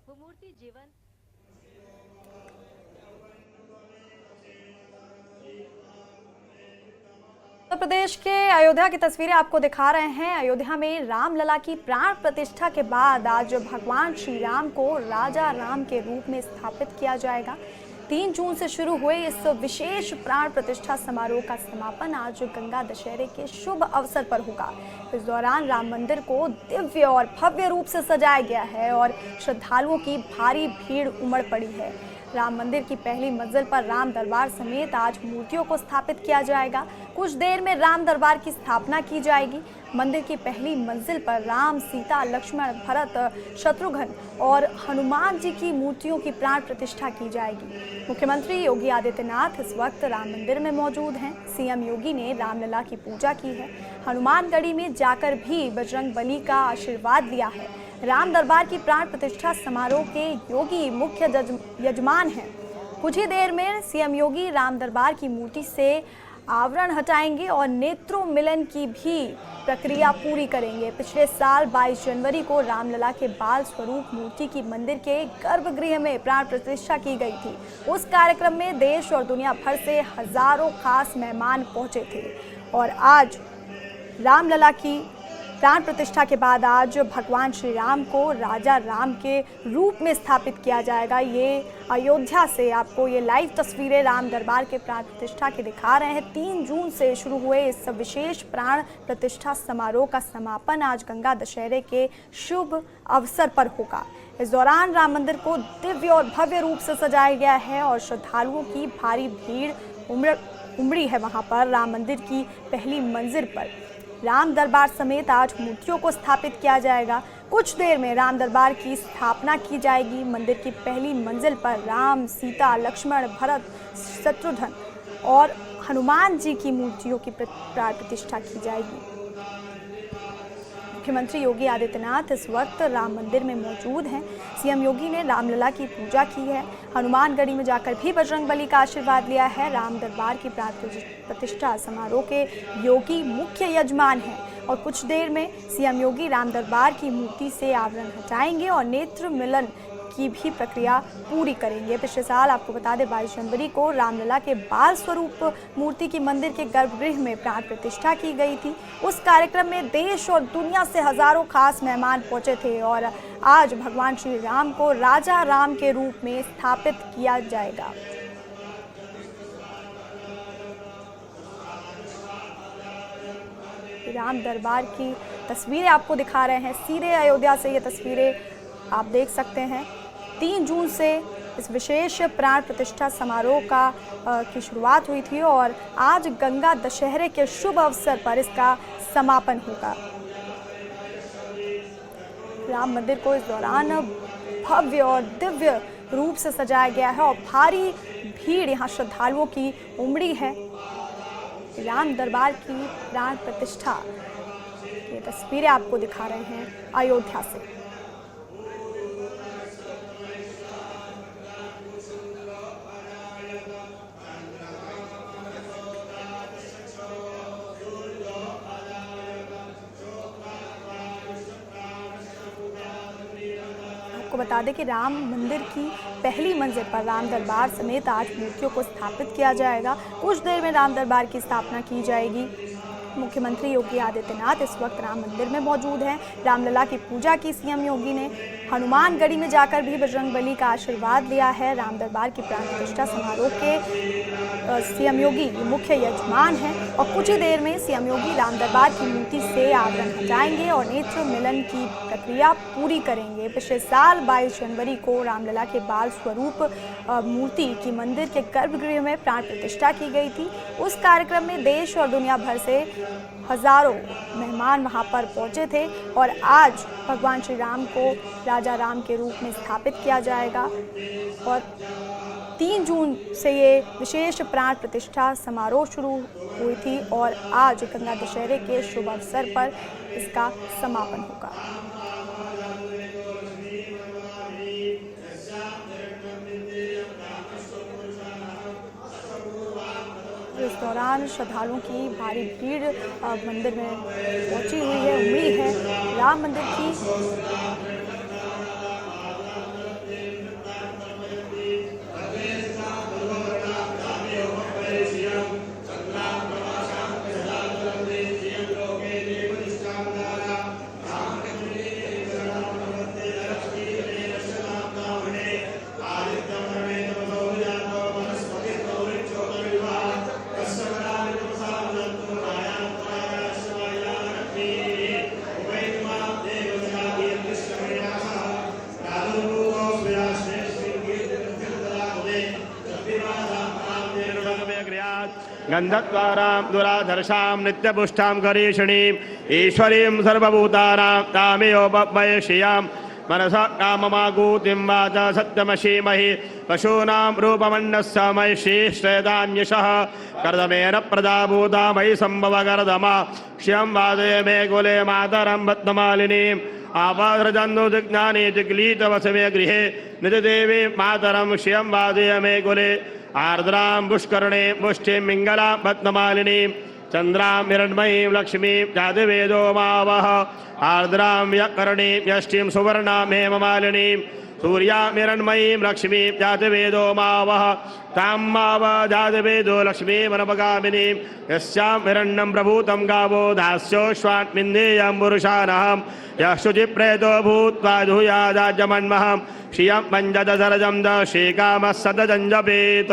वो मूर्ति जीवन। उत्तर प्रदेश के अयोध्या की तस्वीरें आपको दिखा रहे हैं। अयोध्या में रामलला की प्राण प्रतिष्ठा के बाद आज भगवान श्री राम को राजा राम के रूप में स्थापित किया जाएगा। 3 जून से शुरू हुए इस विशेष प्राण प्रतिष्ठा समारोह का समापन आज गंगा दशहरे के शुभ अवसर पर होगा। इस दौरान राम मंदिर को दिव्य और भव्य रूप से सजाया गया है और श्रद्धालुओं की भारी भीड़ उमड़ पड़ी है। राम मंदिर की पहली मंजिल पर राम दरबार समेत आज मूर्तियों को स्थापित किया जाएगा। कुछ देर में राम दरबार की स्थापना की जाएगी। मंदिर की पहली मंजिल पर राम, सीता, लक्ष्मण, भरत, शत्रुघ्न और हनुमान जी की मूर्तियों की प्राण प्रतिष्ठा की जाएगी। मुख्यमंत्री योगी आदित्यनाथ इस वक्त राम मंदिर में मौजूद हैं। सीएम योगी ने रामलला की पूजा की है। हनुमानगढ़ी में जाकर भी बजरंगबली का आशीर्वाद लिया है। राम दरबार की प्राण प्रतिष्ठा समारोह के योगी मुख्य यजमान हैं। कुछ ही देर में सीएम योगी राम दरबार की मूर्ति से आवरण हटाएंगे और नेत्रों मिलन की भी प्रक्रिया पूरी करेंगे। पिछले साल 22 जनवरी को रामलला के बाल स्वरूप मूर्ति की मंदिर के गर्भगृह में प्राण प्रतिष्ठा की गई थी। उस कार्यक्रम में देश और दुनिया भर से हजारों खास मेहमान पहुंचे थे और आज रामलला की प्राण प्रतिष्ठा के बाद आज भगवान श्री राम को राजा राम के रूप में स्थापित किया जाएगा। ये अयोध्या से आपको ये लाइव तस्वीरें राम दरबार के प्राण प्रतिष्ठा के दिखा रहे हैं। 3 जून से शुरू हुए इस विशेष प्राण प्रतिष्ठा समारोह का समापन आज गंगा दशहरे के शुभ अवसर पर होगा। इस दौरान राम मंदिर को दिव्य और भव्य रूप से सजाया गया है और श्रद्धालुओं की भारी भीड़ उमड़ी है। वहां पर राम मंदिर की पहली मंजिल पर राम दरबार समेत आज मूर्तियों को स्थापित किया जाएगा। कुछ देर में राम दरबार की स्थापना की जाएगी। मंदिर की पहली मंजिल पर राम, सीता, लक्ष्मण, भरत, शत्रुघ्न और हनुमान जी की मूर्तियों की प्राण प्रतिष्ठा की जाएगी। मुख्यमंत्री योगी आदित्यनाथ इस वक्त राम मंदिर में मौजूद हैं। सीएम योगी ने रामलला की पूजा की है। हनुमानगढ़ी में जाकर भी बजरंगबली का आशीर्वाद लिया है। राम दरबार की प्राण प्रतिष्ठा समारोह के योगी मुख्य यजमान हैं और कुछ देर में सीएम योगी राम दरबार की मूर्ति से आवरण हटाएंगे और नेत्र मिलन की भी प्रक्रिया पूरी करेंगे। पिछले साल आपको बता दें 22 जनवरी को रामलला के बाल स्वरूप मूर्ति की मंदिर के गर्भगृह में प्राण प्रतिष्ठा की गई थी। उस कार्यक्रम में देश और दुनिया से हजारों खास मेहमान पहुंचे थे और आज भगवान श्री राम को राजा राम के रूप में स्थापित किया जाएगा। राम दरबार की तस्वीरें आपको दिखा रहे हैं। सीधे अयोध्या से ये तस्वीरें आप देख सकते हैं। 3 जून से इस विशेष प्राण प्रतिष्ठा समारोह की शुरुआत हुई थी और आज गंगा दशहरे के शुभ अवसर पर इसका समापन होगा। राम मंदिर को इस दौरान भव्य और दिव्य रूप से सजाया गया है और भारी भीड़ यहाँ श्रद्धालुओं की उमड़ी है। राम दरबार की प्राण प्रतिष्ठा ये तस्वीरें आपको दिखा रहे हैं अयोध्या से। आपको बता दें कि राम मंदिर की पहली मंजिल पर राम दरबार समेत 8 मूर्तियों को स्थापित किया जाएगा। कुछ देर में राम दरबार की स्थापना की जाएगी। मुख्यमंत्री योगी आदित्यनाथ इस वक्त राम मंदिर में मौजूद हैं। रामलला की पूजा की सीएम योगी ने। हनुमानगढ़ी में जाकर भी बजरंगबली का आशीर्वाद लिया है। राम दरबार की प्राण प्रतिष्ठा समारोह के सीएम योगी मुख्य यजमान हैं और कुछ ही देर में सीएम योगी राम दरबार की मूर्ति से आवरण हटाएंगे और नेत्र मिलन की प्रक्रिया पूरी करेंगे। पिछले साल 22 जनवरी को रामलला के बाल स्वरूप मूर्ति की मंदिर के गर्भगृह में प्राण प्रतिष्ठा की गई थी। उस कार्यक्रम में देश और दुनिया भर से हजारों मेहमान वहां पर पहुंचे थे और आज भगवान श्री राम को राजा राम के रूप में स्थापित किया जाएगा और 3 जून से ये विशेष प्राण प्रतिष्ठा समारोह शुरू हुई थी और आज गंगा दशहरे के शुभ अवसर पर इसका समापन होगा। इस दौरान श्रद्धालुओं की भारी भीड़ मंदिर में पहुंची हुई है, उमड़ी है। राम मंदिर की गन्धद्वारां दुराधर्षां नित्यपुष्टां करीषिणीम् ईश्वरीं सर्वभूतानां तामेयोपमयश्रियां मनसा काममागूतिं वाचा सत्यमशीमहि पशूनां रूपमन्नस्य मयि श्रीश्रेदान्यशः कर्दमेन प्रदाभूता मयि सम्भवकर्दमा श्रियं वादये मे कुले मातरं रत्नमालिनीम् आपादृजन्नु जिज्ञाने जिग्लीतवसमे गृहे निजदेवी मातरं श्रियं वादये मे कुले आर्द्रां पुष्करणे पुष्टिं मिङ्गलां रत्नमालिनीं चन्द्रां हिरण्मयीं लक्ष्मीं जातिवेदो मावह आर्द्रां व्यकरणीं यष्टिं सुवर्णां हेममालिनीं सूर्यां हिरण्मयीं लक्ष्मीं जातिवेदो मावह तां माव जातिवेदो लक्ष्मीमनपगामिनीं यस्यां हिरण्यं प्रभूतं गावो दास्योश्वान्मिन्देयं पुरुषानहं यः शुचिप्रेतो भूत्वा धूयादाज्यमन्महं श्रियं पञ्चदशरजं दशीकामः सततं जपेत।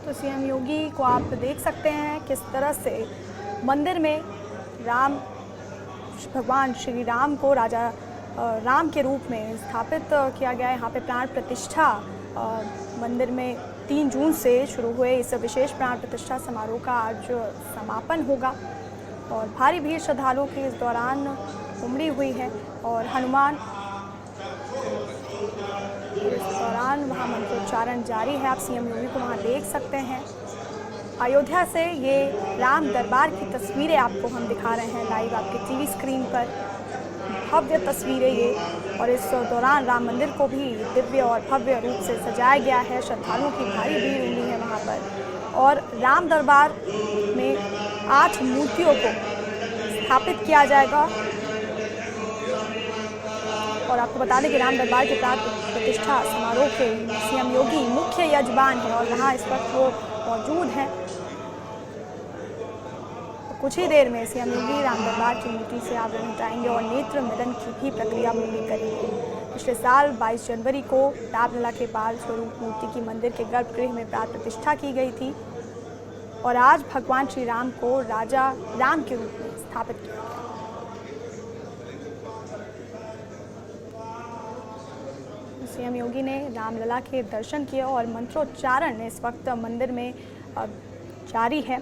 तो सीएम योगी को आप देख सकते हैं किस तरह से मंदिर में भगवान श्री राम को राजा राम के रूप में स्थापित किया गया है। यहाँ पे प्राण प्रतिष्ठा मंदिर में 3 जून से शुरू हुए इस विशेष प्राण प्रतिष्ठा समारोह का आज समापन होगा और भारी भीड़ श्रद्धालुओं की इस दौरान उमड़ी हुई है और हनुमान इस दौरान वहाँ मंत्रोच्चारण जारी है। आप सीएम योगी को वहाँ देख सकते हैं। अयोध्या से ये राम दरबार की तस्वीरें आपको हम दिखा रहे हैं लाइव आपके टीवी स्क्रीन पर। भव्य तस्वीरें ये, और इस दौरान राम मंदिर को भी दिव्य और भव्य रूप से सजाया गया है। श्रद्धालुओं की भारी भीड़ उमड़ी है वहाँ पर और राम दरबार में 8 मूर्तियों को स्थापित किया जाएगा। और आपको बता दें कि राम दरबार के प्राण प्रतिष्ठा समारोह के सीएम योगी मुख्य यजमान हैं और वहाँ इस वक्त वो मौजूद हैं। कुछ ही देर में सीएम योगी राम दरबार की मूर्ति से आवरण हटाएंगे और नेत्र मिलन की भी प्रक्रिया पूरी करेंगे। पिछले साल 22 जनवरी को रामलला के बाल स्वरूप मूर्ति की मंदिर के गर्भगृह में प्राण प्रतिष्ठा की गई थी और आज भगवान श्री राम को राजा राम के रूप में स्थापित किया गया। सीएम योगी ने रामलला के दर्शन किए और मंत्रोच्चारण इस वक्त मंदिर में जारी है।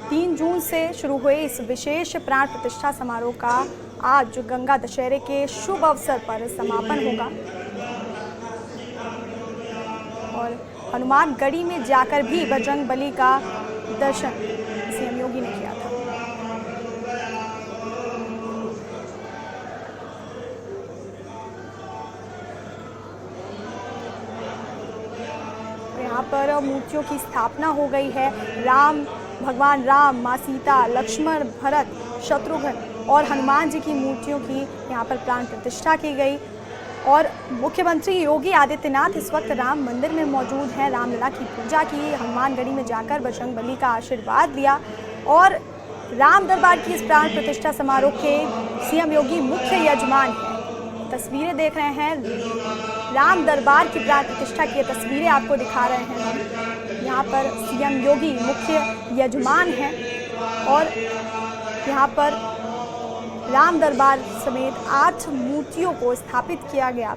3 जून से शुरू हुए इस विशेष प्राण प्रतिष्ठा समारोह का आज गंगा दशहरे के शुभ अवसर पर समापन होगा और हनुमानगढ़ी में जाकर भी बजरंगबली का दर्शन सीएम योगी ने किया था। यहाँ पर मूर्तियों की स्थापना हो गई है। भगवान राम, माँ सीता, लक्ष्मण, भरत, शत्रुघ्न और हनुमान जी की मूर्तियों की यहाँ पर प्राण प्रतिष्ठा की गई और मुख्यमंत्री योगी आदित्यनाथ इस वक्त राम मंदिर में मौजूद हैं। रामलला की पूजा की, हनुमानगढ़ी में जाकर बजरंगबली का आशीर्वाद लिया और राम दरबार की इस प्राण प्रतिष्ठा समारोह के सीएम योगी मुख्य यजमान हैं। तस्वीरें देख रहे हैं राम दरबार की प्राण प्रतिष्ठा की तस्वीरें आपको दिखा रहे हैं हम। यहाँ पर सीएम योगी मुख्य यजमान हैं और यहाँ पर राम दरबार समेत 8 मूर्तियों को स्थापित किया गया।